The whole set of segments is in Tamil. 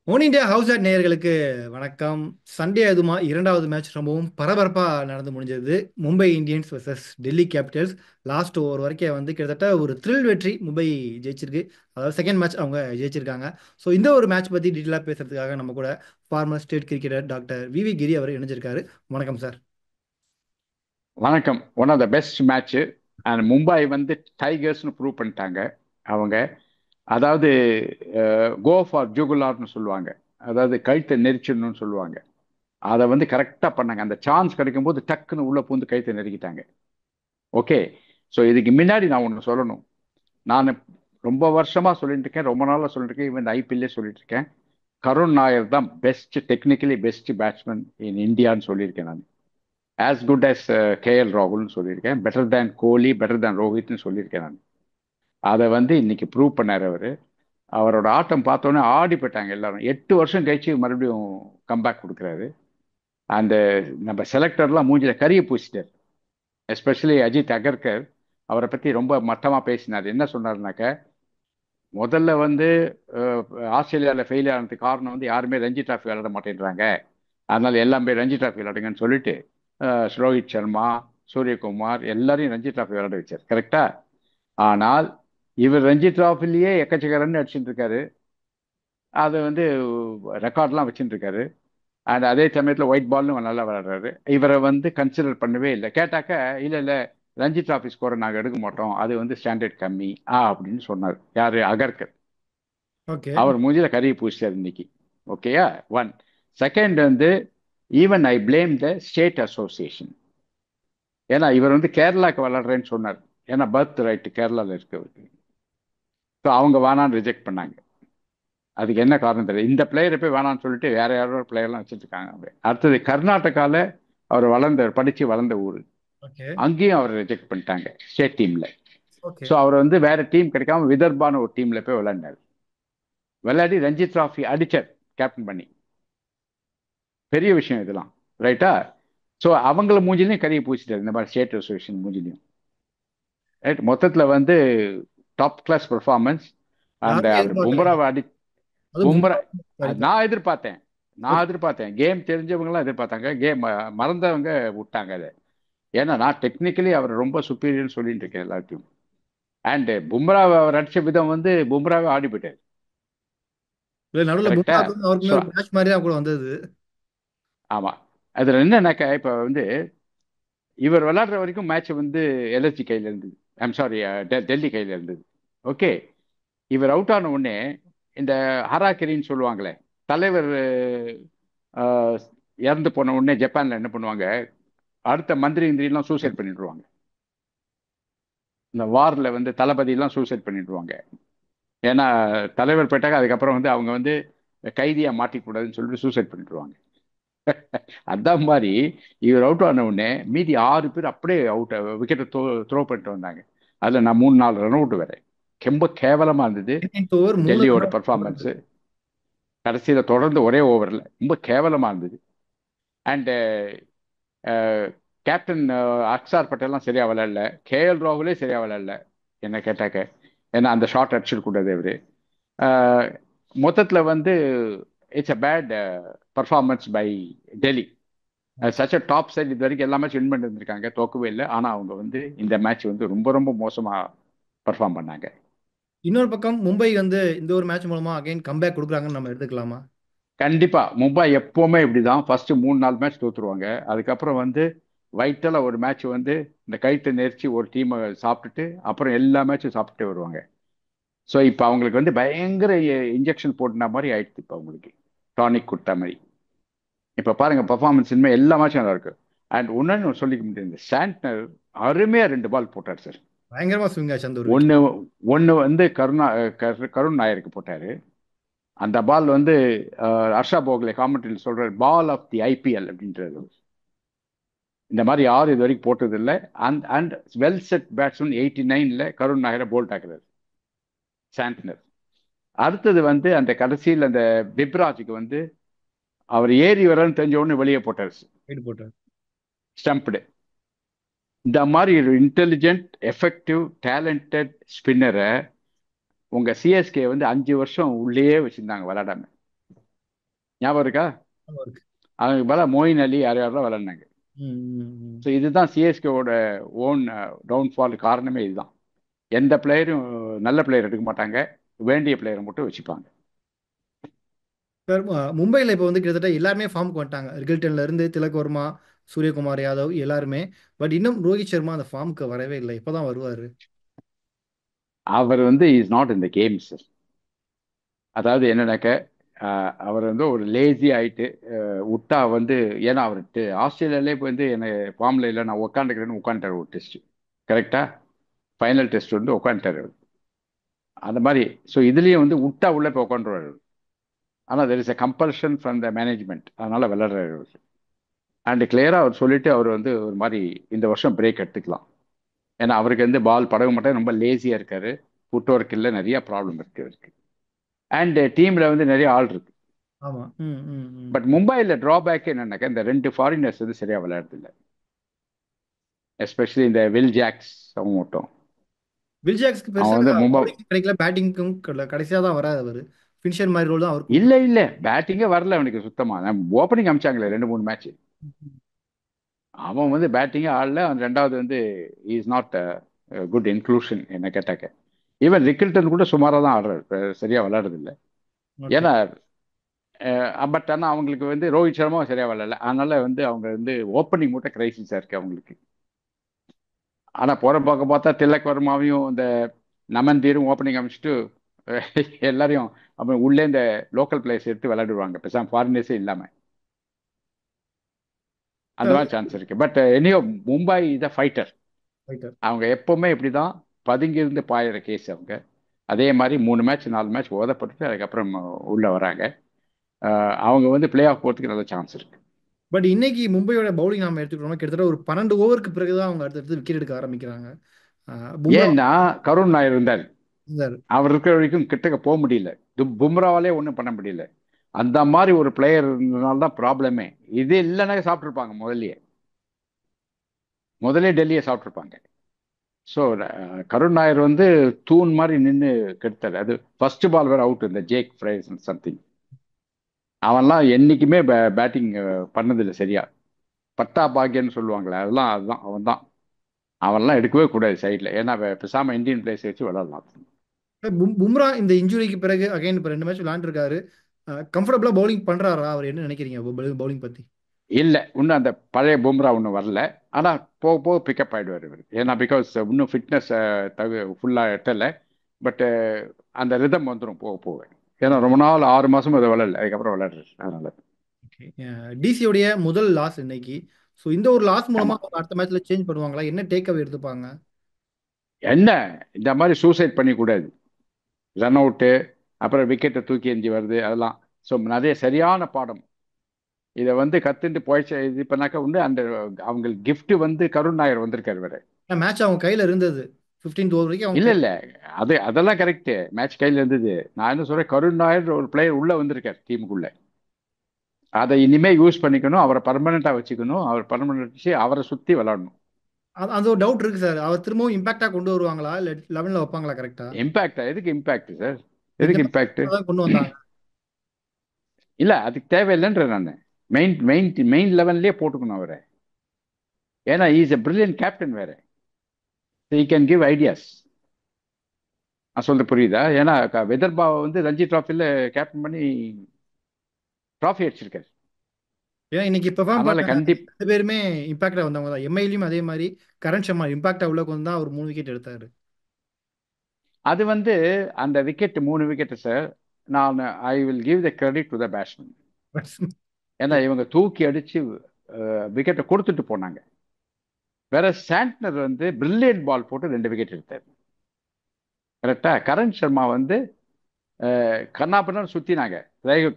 ஒன் இந்தியா ஹவுஸ் அட் நேயர்களுக்கு வணக்கம். சண்டே அதுமா இரண்டாவது மேட்ச் ரொம்பவும் பரபரப்பாக நடந்து முடிஞ்சது. Mumbai Indians vs Delhi Capitals. Last over வரைக்கும் கிட்டத்தட்ட ஒரு த்ரில் வெற்றி மும்பை ஜெயிச்சிருக்கு. அதாவது செகண்ட் மேட்ச் அவங்க ஜெயிச்சிருக்காங்க. ஸோ இந்த ஒரு மேட்ச் பற்றி டீட்டெயிலாக பேசுறதுக்காக நம்ம கூட former state cricketer doctor V V Giri அவர் இணைஞ்சிருக்காரு. வணக்கம் சார். வணக்கம். One of the best match. And Mumbai வந்து டைகர்ஸ்னு ப்ரூவ் பண்ணிட்டாங்க. அவங்க அதாவது கோ ஃபார் ஜுகுலார்னு சொல்லுவாங்க. அதாவது கழுத்தை நெரிச்சிடணும்னு சொல்லுவாங்க. அதை வந்து கரெக்டாக பண்ணாங்க. அந்த சான்ஸ் கிடைக்கும்போது டக்குன்னு உள்ள பூந்து கழுத்தை நெருக்கிட்டாங்க. ஓகே. ஸோ இதுக்கு முன்னாடி நான் ஒன்று சொல்லணும். நான் ரொம்ப வருஷமா சொல்லிட்டு இருக்கேன், ரொம்ப நாளாக சொல்லிட்டு இருக்கேன், ஈவன் ஐபிஎல்லே சொல்லிட்டு இருக்கேன். கருண் நாயர் தான் பெஸ்ட், டெக்னிக்கலி பெஸ்ட் பேட்ஸ்மேன் இன் இந்தியான்னு சொல்லியிருக்கேன் நான். ஆஸ் குட் as கேஎல் ராகுல்னு சொல்லியிருக்கேன். பெட்டர் தேன் கோலி, பெட்டர் தேன் ரோஹித்னு சொல்லியிருக்கேன் நான். அதை வந்து இன்னைக்கு ப்ரூவ் பண்ணார் அவர். அவரோட ஆட்டம் பார்த்தோன்னே ஆடி போயிட்டாங்க எல்லாரும். 8 வருஷம் கழிச்சு மறுபடியும் கம்பேக் கொடுக்குறாரு. அந்த நம்ம செலக்டர்லாம் மூஞ்சில கறியை பூசிட்டார். எஸ்பெஷலி அஜித் அகர்கர் அவரை பற்றி ரொம்ப மட்டமாக பேசினார். என்ன சொன்னார்னாக்க, முதல்ல வந்து அஹ், ஆஸ்திரேலியாவில் ஃபெயில் ஆனதுக்கு காரணம் வந்து யாருமே ரஞ்சி டிராஃபி விளையாட மாட்டேன்றாங்க, அதனால எல்லாம் போய் ரஞ்சி டிராஃபி விளையாடுங்கன்னு சொல்லிட்டு ரோஹித் சர்மா, சூரியகுமார் எல்லாரையும் ரஞ்சி டிராஃபி விளையாட வச்சார். கரெக்டா? ஆனால் இவர் ரஞ்சி டிராஃபிலேயே எக்கச்சக்க ரன் அடிச்சுட்டு இருக்காரு. அது வந்து ரெக்கார்ட்லாம் வச்சுட்டு இருக்காரு. அண்ட் அதே சமயத்தில் ஒயிட் பால்னு நல்லா விளையாடுறாரு. இவரை வந்து கன்சிடர் பண்ணவே இல்லை. கேட்டாக்க, இல்லை இல்லை, ரஞ்சி டிராஃபி ஸ்கோரை நாங்கள் எடுக்க மாட்டோம், அது வந்து ஸ்டாண்டர்ட் கம்மி அப்படின்னு சொன்னார். யாரு? அகர்கர். ஓகே. அவர் மூஞ்சில கறியை பூசிட்டார் இன்னைக்கு. ஓகேயா? ஒன். செகண்ட் வந்து, even I blame the state association. ஏன்னா இவர் வந்து கேரளாக்கு விளாடுறேன்னு சொன்னார். ஏன்னா பர்த் ரைட் கேரளாவில் இருக்கவருக்கு. ஸோ அவங்க வேணான்னு ரிஜெக்ட் பண்ணாங்க. அதுக்கு என்ன காரணம் தெரியல. இந்த பிளேயரை போய் வேணான்னு சொல்லிட்டு வேற யாரோ பிளேயர்லாம் வச்சுட்டு இருக்காங்க அவங்க. அடுத்தது கர்நாடகாவில் அவர் படித்து வளர்ந்த ஊர். ஓகே. அங்கேயும் அவரை ரிஜெக்ட் பண்ணிட்டாங்க ஸ்டேட் டீம்ல. ஓகே. ஸோ அவர் வந்து வேற டீம் கிடைக்காம விதர்பான ஒரு டீம்ல போய் விளையாடினார். விளையாடி ரஞ்சி டிராஃபி அடிச்சார் கேப்டன் பண்ணி. பெரிய விஷயம் இதெல்லாம். ரைட்டா? ஸோ அவங்கள மூஞ்சிலையும் கறியை பூசிட்டார், இந்த மாதிரி ஸ்டேட் அசோசியேஷன் மூஞ்சிலையும். ரைட். மொத்தத்தில் வந்து டாப் கிளாஸ் பெர்ஃபார்மன்ஸ். அந்த யாருமே அவர் எதிர்பார்க்கல. பும்ராவை அடி அது பும்ரா பும்ரா. சாரி அது சார். நான் எதிர்பார்த்தேன். நான் ஓகே. எதிர்பார்த்தேன். கேம் தெரிஞ்சவங்களாம் எதிர்பார்த்தாங்க. கேம் மறந்தவங்க விட்டாங்க அதை. ஏன்னா நான் டெக்னிக்கலி அவர் ரொம்ப சுப்பீரியர்னு சொல்லிட்டு இருக்கேன் எல்லாத்தையும். அண்ட் பும்ராவை அவர் அடிச்ச விதம் வந்து பும்ராவே ஆடி போயிட்டார். இல்லை, நடுவில் கரெக்டா? பும்ராவுக்கும் அவருக்குமே ஸோ ஒரு மேட்ச் மாதிரி தான் கூட வந்தது. ஆமாம். அதில் என்னன்னாக்கா, இப்போ வந்து இவர் விளையாடுற வரைக்கும் மேட்ச் வந்து எல்எஸ்ஜி கையில் இருந்தது. ஐம் சாரி, டெல்லி கையில் இருந்தது. ஓகே. இவர் அவுட் ஆன உடனே இந்த ஹராக்கிரின்னு சொல்லுவாங்களே, தலைவர் அஹ், இறந்து போன உடனே ஜப்பான்ல என்ன பண்ணுவாங்க, அடுத்த மந்திரி இந்திரியெல்லாம் சூசைட் பண்ணிடுவாங்க. இந்த வார்ல வந்து தளபதி எல்லாம் சூசைட் பண்ணிடுவாங்க. ஏன்னா தலைவர் போயிட்டாக்க அதுக்கப்புறம் வந்து அவங்க வந்து கைதியா மாட்டிக்கூடாதுன்னு சொல்லிட்டு சூசைட் பண்ணிடுவாங்க. அதான் மாதிரி இவர் அவுட் ஆன உடனே மீதி 6 பேர் அப்படியே அவுட், விக்கெட்டை த்ரோ பண்ணிட்டு வந்தாங்க. அதில் நான் 3-4 ரன் அவுட் வேற. ரொம்ப கேவலமா இருந்தது 19 ஓவர் 3 டெல்லியோட ரன். பர்ஃபார்மன்ஸ். கடைசியில் தொடர்ந்து ஒரே ஓவரில் ரொம்ப கேவலமா இருந்தது. அண்ட் கேப்டன் அக்சார் பட்டேல்லாம் சரியா விளையாடல. கேஎல் ராகுலே சரியா விளையாடல என்ன கேட்டாக்க. ஏன்னா அந்த ஷாட் அடிச்சிடக்கூடாது அவரு. மொத்தத்தில் வந்து it's a bad performance by Delhi. Such a top side. இது வரைக்கும் எல்லா மேட்ச் வின் பண்ணி இருந்திருக்காங்க, தோக்கவே இல்லை. ஆனால் அவங்க வந்து இந்த மேட்ச் வந்து ரொம்ப ரொம்ப மோசமாக பர்ஃபார்ம் பண்ணாங்க. இன்னொரு பக்கம் மும்பை இந்த ஒரு மேட்ச் மூலமா அகைன் கம்பேக் கொடுக்குறாங்கன்னு நம்ம எடுத்துக்கலாமா? கண்டிப்பா மும்பை எப்பவுமே இப்படிதான். ஃபர்ஸ்ட் 3-4 மேட்ச் தோத்துருவாங்க. அதுக்கப்புறம் வந்து வைட்டலா ஒரு மேட்ச் வந்து இந்த கைத்தை நெரிச்சு ஒரு டீமை சாப்பிட்டுட்டு அப்புறம் எல்லா மேட்சும் சாப்பிட்டுட்டே வருவாங்க. ஸோ இப்போ அவங்களுக்கு வந்து பயங்கர இன்ஜெக்ஷன் போட்டுன மாதிரி ஆயிடுச்சு. இப்போ அவங்களுக்கு டானிக் கொடுத்த மாதிரி. இப்போ பாருங்க பர்ஃபார்மன்ஸ் இனிமேல் எல்லா மேட்சும் நல்லா இருக்கு. அண்ட் ஒன்னு சொல்லிக்க முடியாது, சாண்ட்னர் அருமையா 2 பால் போட்டார் சார். பயங்கரமா ஸ்விங் ஆச்சு அந்த ஒரு ஒன்று விக்கெட். ஒன்று வந்து கருண் நாயருக்கு போட்டாரு. அந்த பால் வந்து ஹர்ஷா போக்லே காமெண்ட்ரியில் சொல்ற பால் ஆஃப் தி ஐபிஎல் அப்படின்றது. இந்த மாதிரி யாரும் இது வரைக்கும் போட்டது இல்லை. And and well set batsman 89ல் கருண் நாயரை போல்ட் ஆக்குறாரு சாண்ட்னர். அடுத்தது வந்து அந்த கடைசியில் அந்த பிப்ராஜுக்கு வந்து அவர் ஏறி வரன்னு தெரிஞ்ச உடனே வெளியே போட்டார் ரைட் போட்டார். ஸ்டம்ப்டு. இந்த மாதிரி ஒரு இன்டெலிஜென்ட், எஃபெக்டிவ், டேலண்டட் ஸ்பின்னரை உங்க சிஎஸ்கே வந்து 5 வருஷம் உள்ளேயே வச்சிருந்தாங்க விளையாடாம. ஞாபகம் இருக்கா? ஆமா இருக்கு. அவங்களுக்கு பதிலா மோயின் அலி யார் யாரெல்லாம் விளையாடினாங்க. ம், ம், ம். ஸோ இதுதான் சிஎஸ்கேவோட ஓன் டவுன்ஃபால் காரணமே இதுதான். எந்த பிளேயரும் நல்ல பிளேயர் எடுக்க மாட்டாங்க, வேண்டிய பிளேயரை மட்டும் வச்சுப்பாங்க. சார் மும்பையில் இப்போ வந்து கிட்டத்தட்ட எல்லாருமே ஃபார்முக்கு வந்துட்டாங்க. ரிகல்டன்ல இருந்து திலக் வர்மா, சூரியகுமார் யாதவ் எல்லாருமே. பட் இன்னும் ரோஹித் சர்மா அந்த ஃபார்முக்கு வரவே இல்லை. இப்போதான் வருவார். அவர் வந்து இஸ் நாட் இந்த கேம்ஸ். அதாவது என்னன்னாக்க அவர் வந்து ஒரு லேசி ஆயிட்டு விட்டா வந்து, ஏன்னா அவர் ஆஸ்திரேலியாலே வந்து என்னை ஃபார்ம்ல இல்லை நான் உட்காந்துக்கிறேன்னு உட்காந்துட்டார் ஒரு டெஸ்ட். கரெக்டா? ஃபைனல் டெஸ்ட் வந்து உட்காந்துட்டார் அவர். அந்த மாதிரி. ஸோ இதுலேயும் வந்து விட்டா உள்ள போய் உட்காந்துருவார். ஆனால் there is a compulsion from the management, அதனால விளையாடுறாரு அவர். அண்ட் கிளியராக அவர் சொல்லிட்டு அவர் வந்து ஒரு மாதிரி இந்த வருஷம் பிரேக் எடுத்துக்கலாம். ஏன்னா அவருக்கு வந்து பால் படக மாட்டேன், ரொம்ப லேசியாக இருக்காரு. ஃபுட் ஒர்க் இல்லை, நிறைய ப்ராப்ளம் இருக்கு அவருக்கு. அண்ட் டீமில் வந்து நிறைய ஆள் இருக்கு. ஆமா. ம், ம், ம். பட் மும்பையில் ட்ராபேக் என்னன்னாக்கா இந்த ரெண்டு ஃபாரினர்ஸ் வந்து சரியா விளையாடுறது இல்லை. எஸ்பெஷலி இந்த வில் ஜாக்ஸ் அவங்க மட்டும். வில்ஜாக்ஸ்க்கு அவன் பெருசா வந்து மும்பை. பவுலிங் கிடைக்கல, பேட்டிங்க்கும் கடைசியா தான் வராது அவரு. ஃபினிஷர் மாதிரி ரோல் தான் அவர் கொடுப்பாரு. இல்லை இல்லை, பேட்டிங்கே வரல அவனுக்கு சுத்தமா. ஓப்பனிங் அமிச்சாங்களே 2 3 மேட்ச். அவன் வந்து பேட்டிங்கே ஆடல. அவன் ரெண்டாவது வந்து இஸ் நாட் குட் இன்க்ளூஷன் என்ன கேட்டாக்க. ஈவன் ரிக்கில்டன் கூட சுமாராக தான் ஆடுறாரு, சரியா விளையாடுறது இல்லை. ஓகே. ஏன்னா பட் ஆனால் அவங்களுக்கு வந்து ரோஹித் சர்மாவும் சரியா விளையாடல, அதனால வந்து அவங்க வந்து ஓப்பனிங் மட்டும் கிரைசிஸாக இருக்கு அவங்களுக்கு. ஆனால் போகிற பக்கம் பார்த்தா திலக் வர்மாவையும் இந்த நமந்தீரும் ஓப்பனிங் அமைச்சிட்டு எல்லாரையும் அப்புறம் உள்ளே இந்த லோக்கல் பிளேயர்ஸ் எடுத்து விளையாடுவாங்க, பேசாம ஃபாரினர்ஸே இல்லாமல். அந்த மாதிரி சான்ஸ் இருக்கு. But anyhow Mumbai is a fighter. Writer. அவங்க எப்பவுமே இப்படிதான் பதுங்கி இருந்து பாயிற கேஸ் அவங்க. அதே மாதிரி 3 மேட்ச் 4 மேட்ச் ஓதப்பட்டு அதுக்கப்புறம் உள்ள வராங்க. அவங்க வந்து பிளே ஆஃப் போகிறதுக்கு நல்ல சான்ஸ் இருக்கு. பட் இன்னைக்கு மும்பையோட பவுலிங் நாம எடுத்துக்கிட்டோம்னா கிட்டத்தட்ட ஒரு 12 ஓவருக்கு பிறகுதான் அவங்க அடுத்தடுத்து விக்கெட் எடுக்க ஆரம்பிக்கிறாங்க. பும்ரா ஏன்னா கருண் நாயர் இருந்தார். இருந்தாரு. அவர் இருக்கிற வரைக்கும் கிட்டக்க போக முடியல. பும்ராவாலே ஒன்றும் பண்ண முடியல. அந்த மாதிரி ஒரு பிளேயர் இருந்ததுனால தான் ப்ராப்ளமே. இது இல்லைன்னா சாப்பிட்ருப்பாங்க முதல்லே டெல்லியை சாப்பிட்ருப்பாங்க. ஸோ கருண் நாயர் வந்து தூண் மாதிரி நின்று கெடுத்தாரு. அது ஃபர்ஸ்ட் பால் வேற அவுட், இந்த ஜேக் ஃப்ரைஸ் சம்திங். அவன்லாம் என்னைக்குமே பேட்டிங் பண்ணதில்லை சரியா. பட்டா பாக்கியன்னு சொல்லுவாங்களே, அதெல்லாம் அதுதான் அவன் தான். அவன்லாம் எடுக்கவே கூடாது சைடில். ஏன்னா பேசாம இந்தியன் பிளேயர்ஸ் வச்சு விளையாடலாம். பும்ரா இந்த இன்ஜுரிக்கு பிறகு அகைன் இப்போ 2 மேட்ச் விளையாண்டுருக்காரு. கம்ஃபர்டபுளா பவுலிங் பண்றாரா? அவர் என்ன நினைக்கிறீங்க பவுலிங் பத்தி? இல்லை, இன்னும் அந்த பழைய பும்ரா ஒன்றும் வரல. ஆனால் போக போக பிக்கப் ஆகிடுவார் இவர். ஏன்னா பிகாஸ் இன்னும் ஃபிட்னஸ் ஃபுல்லாக எட்டலை. பட் அந்த ரிதம் வந்துடும் போக போக. ஏன்னா ரொம்ப நாள் 6 மாதம் அதை விளையாடல, அதுக்கப்புறம் விளையாடுறாரு அதனால. ஓகே. டிசியோடைய முதல் லாஸ் இன்னைக்கு. ஸோ இந்த ஒரு லாஸ் மூலமா ஆமாம். அவங்க அடுத்த மேட்ச்ல சேஞ்ச் பண்ணுவாங்களா? என்ன டேக் அவே எடுத்துப்பாங்க? என்ன, இந்த மாதிரி சூசைட் பண்ணிக்கூடாது. ரன் அவுட்டு, அப்புறம் விக்கெட்டை தூக்கி எஞ்சி வருது அதெல்லாம். ஸோ நிறைய சரியான பாடம். இதை வந்து கத்துட்டு போயிடுச்சு இது பண்ணாக்க உண்டு. அந்த அவங்களுக்கு gift வந்து கருண் நாயர் வந்திருக்காரு வேற. மேட்ச் அவங்க கையில இருந்தது. 15th ஓவர் வரைக்கும் அவங்க இல்ல கையில. இல்ல, அதெல்லாம் கரெக்ட். மேட்ச் கையில இருந்தது. நான் என்ன சொல்றேன், கருண் நாயர் ஒரு பிளேயர் உள்ள வந்திருக்காரு டீமுக்குள்ள. அதை இனிமே யூஸ் பண்ணிக்கணும், அவரை பர்மனண்டா வச்சுக்கணும். அவர் பர்மனன்ட் வச்சு அவரை சுத்தி விளையாடணும். அது ஒரு டவுட் இருக்கு சார். அவர் திரும்பவும் இம்பாக்டா கொண்டு வருவாங்களா? இல்ல 11ல வைப்பாங்களா கரெக்டா? இம்பாக்ட் எதுக்கு இம்பாக்ட் சார்? இந்த எதுக்கு இம்பாக்ட்? மேட்ச் தான் கொண்டு வந்தாங்க. இல்ல அதுக்கு தேவையில்லைன்ற நான். மெயின் மெயின் மெயின் லெவன்லயே போட்டுக்கணும் அவரை. ஏன்னா இஸ் எ பிரில்லியன்ட் கேப்டன் வேற. He can give ideas. நான் சொல்றது புரியுதா? ஏன்னா விதர்பாவை வந்து ரஞ்சி டிராஃபில கேப்டன் பண்ணி டிராஃபி அடிச்சிருக்காரு. ஏன்னா இன்னைக்கு பெர்ஃபார்ம் அதனால பண்ண கண்டிப் 2 பேருமே இம்பாக்டா வந்தவங்க தான். எம்ஐலையும் அதே மாதிரி கரண் சர்மா இம்பாக்டா உள்ள கொண்டு தான் அவர் 3 விக்கெட் எடுத்தாரு. அது வந்து அந்த விக்கெட் 3 விக்கெட் சார். நான் I will give the credit to the batsman. ஏன்னா இவங்க தூக்கி அடிச்சு விக்கெட்டை கொடுத்துட்டு போனாங்க. வேற சாண்ட்னர் வந்து பிரில்லியன்ட் பால் போட்டு 2 விக்கெட் எடுத்தார். கரெக்டா? கரண் சர்மா வந்து கண்ணாப்பண்ணு சுத்தினாங்க.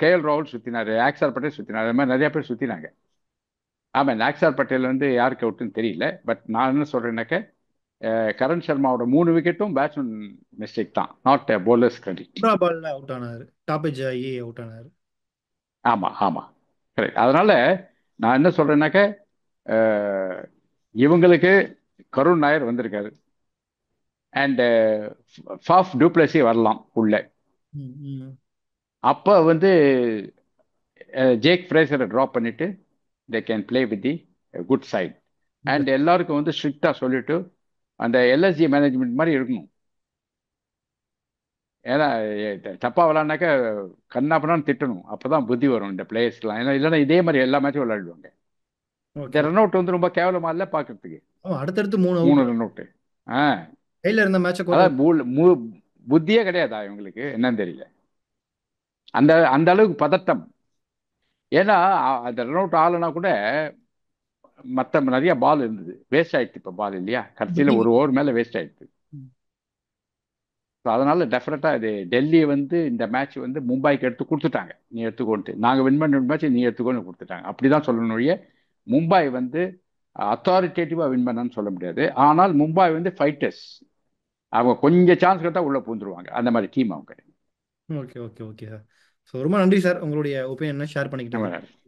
கேஎல் ராகுல் சுத்தினாரு, அக்சர் பட்டேல் சுத்தினாரு, அது மாதிரி நிறைய பேர் சுத்தினாங்க. ஆமா, அக்சர் பட்டேல் வந்து யாருக்கு அவுட்டுன்னு தெரியல. பட் நான் என்ன சொல்றேன்னாக்க கரண் சர்மாவோட 3 விக்கெட்டும் பேட்ஸ்மேன் மிஸ்டேக் தான், நாட் bowler's கிரெடிட். பும்ரா பால்ல அவுட் ஆனாரு. டாப்பேஜ் ஆகி அவுட் ஆனாரு. ஆமா ஆமா, கரெக்ட். அதனால நான் என்ன சொல்றேன்னாக்க அஹ், இவங்களுக்கு கருண் நாயர் வந்திருக்காரு. அண்ட் ஃபாஃப் டூப்ளசி வரலாம் உள்ள. ம், ம். அப்ப வந்து ஜேக் ஃப்ரேசரை ட்ராப் பண்ணிட்டு they can play with the good side. And எல்லாருக்கும் வந்து ஸ்ட்ரிக்டாக சொல்லிட்டு அந்த எல்எஸ்ஜி மேனேஜ்மெண்ட் மாதிரி இருக்கணும். ஏன்னா தப்பா விளாட்னாக்க கண்ணாப்பண்ணான்னு திட்டணும். அப்பதான் புத்தி வரும் இந்த பிளேயர்ஸ்லாம். ஏன்னா இல்லைன்னா இதே மாதிரி எல்லா மேட்சும் விளையாடுவாங்க. இந்த ஓகே. ரன் அவுட் வந்து ரொம்ப கேவலமா இல்லை பார்க்கறதுக்கு. அடுத்தடுத்து 3 அவுட் 3 ரன் அவுட்டு. ஆ கையில இருந்த மேட்சை கோட்டை அதாவது புத்தியே கிடையாதா இவங்களுக்கு என்னன்னு தெரியல. அந்த அந்த அளவுக்கு பதட்டம். ஏன்னா அந்த ரன் அவுட் ஆகலைன்னா கூட மற்ற நிறைய பால் இருந்தது, வேஸ்ட் ஆயிடுச்சு. இப்போ பால் இல்லையா, கடைசியில் ஒரு ஓவர் மேலே வேஸ்ட் ஆயிடுச்சு. ஸோ அதனால டெஃபினட்டா இது டெல்லி வந்து இந்த மேட்ச் வந்து மும்பைக்கு எடுத்து கொடுத்துட்டாங்க. நீ எடுத்துக்கோன்ட்டு, நாங்கள் வின் பண்ண மேட்ச் நீ எடுத்துக்கோன்னு கொடுத்துட்டாங்க. அப்படிதான் சொல்லணும் ஒழிய மும்பை வந்து அத்தாரிட்டேட்டிவா வின் பண்ணான்னு சொல்ல முடியாது. ஆனால் மும்பை வந்து ஃபைட்டர்ஸ், அவங்க கொஞ்சம் சான்ஸ் கிடைத்தா உள்ள பூந்துருவாங்க. அந்த மாதிரி டீம் அவங்க. Okay okay okay sir. So ரொம்ப நன்றி சார், உங்களுடைய ஒப்பீனியனை ஷேர் பண்ணிக்கிட்டது. நம்ம